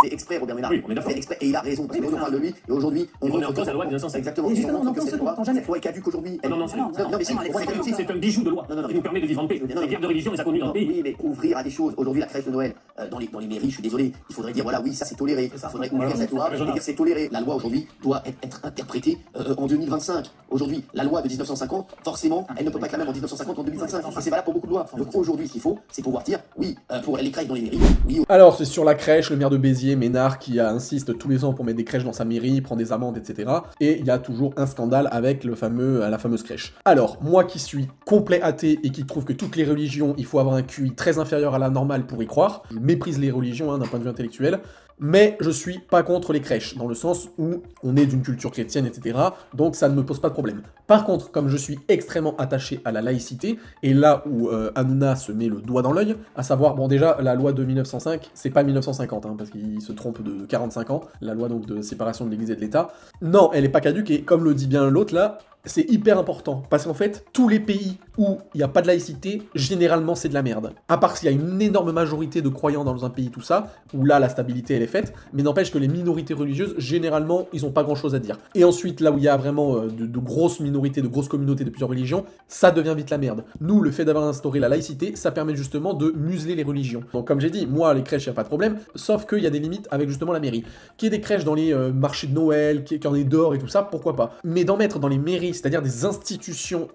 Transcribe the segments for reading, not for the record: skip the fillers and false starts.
fait exprès, Robert Ménard. Oui, on est Il d'accord. fait exprès, et il a raison, parce que on parle de lui, et aujourd'hui, On remet en cause la loi de 1905. Exactement. Et justement, on montre dans que ce cette qu'on entend jamais. loi est caduque aujourd'hui. Non, mais si. Non, mais si, pour moi, c'est caduque. C'est un bijou de loi qui nous permet de vivre en paix. Les guerres de religion les a connues dans le pays. Oui, mais ouvrir à des choses. Aujourd'hui, la crèche de Noël, dans les mairies, je suis désolé, il faudrait dire, voilà, oui, ça c'est toléré. Il faudrait ouvrir cette loi et dire c'est toléré. La loi aujourd'hui doit être interprétée en 2025. Aujourd'hui, la loi de 1950, forcément, elle ne peut pas être la même en 1950 qu'en 2025. Et c'est valable pour beaucoup de lois. Donc aujourd'hui, ce qu'il faut, c'est pouvoir dire, oui, pour les crèches dans les mairies, oui. Alors, c'est sur la crèche, le maire de Béziers, Ménard, qui insiste tous les ans pour mettre des crèches dans sa mairie, prend des amendes, etc. Et il y a toujours un scandale avec la fameuse crèche. Alors, moi qui suis complet athée et qui trouve que toutes les religions, il faut avoir un QI très inférieur à la normale pour y croire, je méprise les religions d'un point de vue intellectuel, mais je suis pas contre les crèches, dans le sens où on est d'une culture chrétienne, etc., donc ça ne me pose pas de problème. Par contre, comme je suis extrêmement attaché à la laïcité, et là où Hanouna se met le doigt dans l'œil, à savoir, bon déjà, la loi de 1905, c'est pas 1950, parce qu'il se trompe de 45 ans, la loi donc de séparation de l'Église et de l'État. Non, elle est pas caduque, et comme le dit bien l'autre là, c'est hyper important, parce qu'en fait, tous les pays où il n'y a pas de laïcité, généralement c'est de la merde. À part s'il y a une énorme majorité de croyants dans un pays, tout ça, où là la stabilité elle est faite, mais n'empêche que les minorités religieuses, généralement, ils ont pas grand chose à dire. Et ensuite, là où il y a vraiment de grosses minorités, de grosses communautés de plusieurs religions, ça devient vite la merde. Nous, le fait d'avoir instauré la laïcité, ça permet justement de museler les religions. Donc comme j'ai dit, moi les crèches, il n'y a pas de problème, sauf qu'il y a des limites avec justement la mairie. Qu'il y ait des crèches dans les marchés de Noël, qu'il y en ait d'or et tout ça, pourquoi pas. Mais d'en mettre dans les mairies, c'est-à-dire des institutions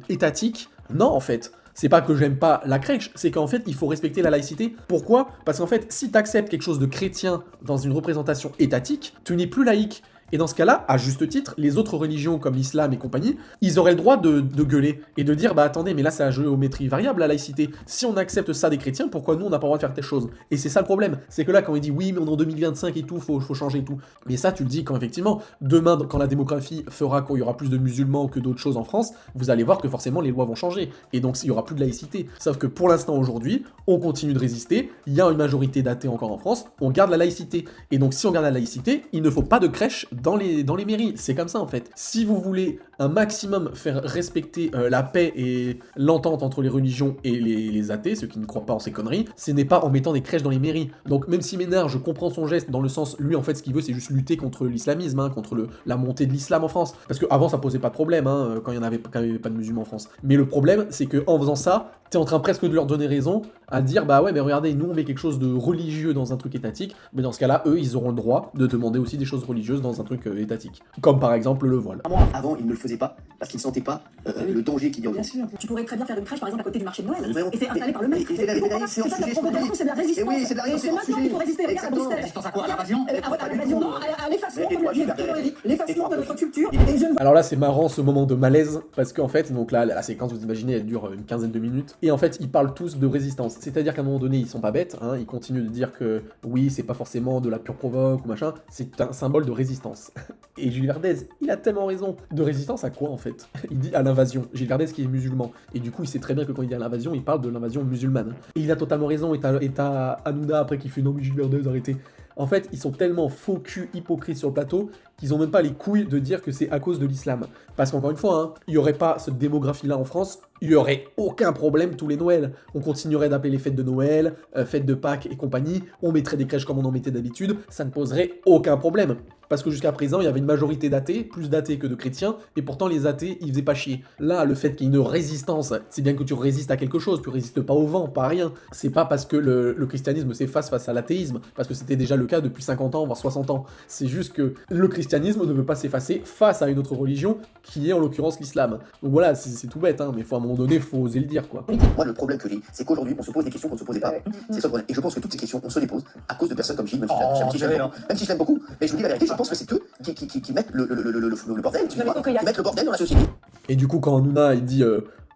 étatiques, non en fait. C'est pas que j'aime pas la crèche, c'est qu'en fait il faut respecter la laïcité. Pourquoi ? Parce qu'en fait si t'acceptes quelque chose de chrétien dans une représentation étatique, tu n'es plus laïque. Et dans ce cas-là, à juste titre, les autres religions comme l'islam et compagnie, ils auraient le droit de gueuler et de dire bah attendez, mais là c'est à géométrie variable la laïcité. Si on accepte ça des chrétiens, pourquoi nous on n'a pas le droit de faire telle chose ? Et c'est ça le problème, c'est que là quand il dit oui mais on est en 2025 et tout, faut changer et tout. Mais ça tu le dis quand effectivement, demain quand la démographie fera qu'il y aura plus de musulmans que d'autres choses en France, vous allez voir que forcément les lois vont changer. Et donc il y aura plus de laïcité. Sauf que pour l'instant aujourd'hui, on continue de résister, il y a une majorité d'athées encore en France, on garde la laïcité. Et donc si on garde la laïcité, il ne faut pas de crèche dans les mairies, c'est comme ça en fait. Si vous voulez un maximum faire respecter la paix et l'entente entre les religions et les athées, ceux qui ne croient pas en ces conneries, ce n'est pas en mettant des crèches dans les mairies. Donc même si Ménard, je comprends son geste dans le sens, lui en fait ce qu'il veut c'est juste lutter contre l'islamisme, contre la montée de l'islam en France. Parce qu'avant ça posait pas de problème, quand il n'y avait pas de musulmans en France. Mais le problème c'est qu'en faisant ça, t'es en train presque de leur donner raison à dire bah ouais mais regardez, nous on met quelque chose de religieux dans un truc étatique, mais dans ce cas-là, eux ils auront le droit de demander aussi des choses religieuses dans un truc étatique. Comme par exemple le voile. Avant, ils ne le faisaient pas parce qu'ils ne sentaient pas le danger qu'il y a Bien aujourd'hui. sûr. Tu pourrais très bien faire une crèche par exemple à côté du marché de Noël. Mais Et c'est installé par le maire. et c'est d'ailleurs, c'est C'est hors pas de la sujet, ce qu'on provocation, dit. c'est de la résistance. Et oui, c'est de la Et résistance, c'est hors maintenant sujet. qu'il faut résister. Regarde Exactement. Bruxelles. Résistance à quoi ? À l'invasion ? À l'invasion, à l'effacement, Mais comme toi, le dit tu perds. l'effacement de notre culture. Et je ne Alors là, c'est marrant ce moment de malaise, parce qu'en fait, donc là, la séquence, vous imaginez, elle dure une quinzaine de minutes, et en fait, ils parlent tous de résistance. C'est-à-dire qu'à un moment donné, ils sont pas bêtes, ils continuent de dire que oui, c'est pas forcément de la pure provoque ou machin, c'est un symbole de résistance. Et Gilles Verdez, il a tellement raison. De résistance à quoi en fait ? Il dit à l'invasion. Gilles Verdez qui est musulman. Et du coup, il sait très bien que quand il dit à l'invasion, il parle de l'invasion musulmane. Et il a totalement raison, et t'as Hanouna après qui fait non mais Gilles Verdez, arrêtez. En fait, ils sont tellement faux cul hypocrites sur le plateau qu'ils ont même pas les couilles de dire que c'est à cause de l'islam. Parce qu'encore une fois, il y aurait pas cette démographie-là en France, il y aurait aucun problème tous les Noëls. On continuerait d'appeler les fêtes de Noël, fêtes de Pâques et compagnie, on mettrait des crèches comme on en mettait d'habitude, ça ne poserait aucun problème. Parce que jusqu'à présent, il y avait une majorité d'athées, plus d'athées que de chrétiens, et pourtant les athées, ils faisaient pas chier. Là, le fait qu'il y ait une résistance, c'est bien que tu résistes à quelque chose, tu résistes pas au vent, pas à rien. C'est pas parce que le christianisme s'efface face à l'athéisme, parce que c'était déjà le cas depuis 50 ans, voire 60 ans. C'est juste que le christianisme ne veut pas s'effacer face à une autre religion, qui est en l'occurrence l'islam. Donc voilà, c'est tout bête, mais à un moment donné, faut oser le dire, quoi. Moi, le problème que j'ai, c'est qu'aujourd'hui, on se pose des questions qu'on ne se posait pas avant. C'est ça le problème. Et je pense que toutes ces questions, on se les pose à cause de personnes comme Gilles, même si je l'aime beaucoup. Mais je vous dis la vérité, je pense que c'est eux qui mettent le bordel, qui mettent le bordel dans la société. Et du coup, quand Hanouna, il dit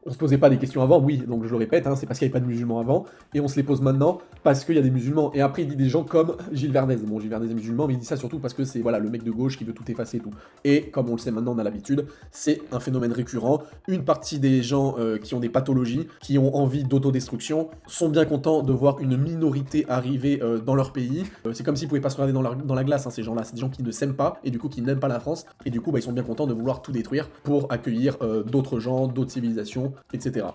on se posait pas des questions avant, oui, donc je le répète, c'est parce qu'il n'y avait pas de musulmans avant, et on se les pose maintenant parce qu'il y a des musulmans. Et après, il dit des gens comme Gilles Verdez. Bon, Gilles Verdez est musulman, mais il dit ça surtout parce que c'est le mec de gauche qui veut tout effacer et tout. Et comme on le sait maintenant, on a l'habitude, c'est un phénomène récurrent. Une partie des gens qui ont des pathologies, qui ont envie d'autodestruction, sont bien contents de voir une minorité arriver dans leur pays. C'est comme s'ils pouvaient pas se regarder dans la glace, ces gens-là. C'est des gens qui ne s'aiment pas, et du coup qui n'aiment pas la France, et du coup ils sont bien contents de vouloir tout détruire pour accueillir d'autres gens, d'autres civilisations, etc.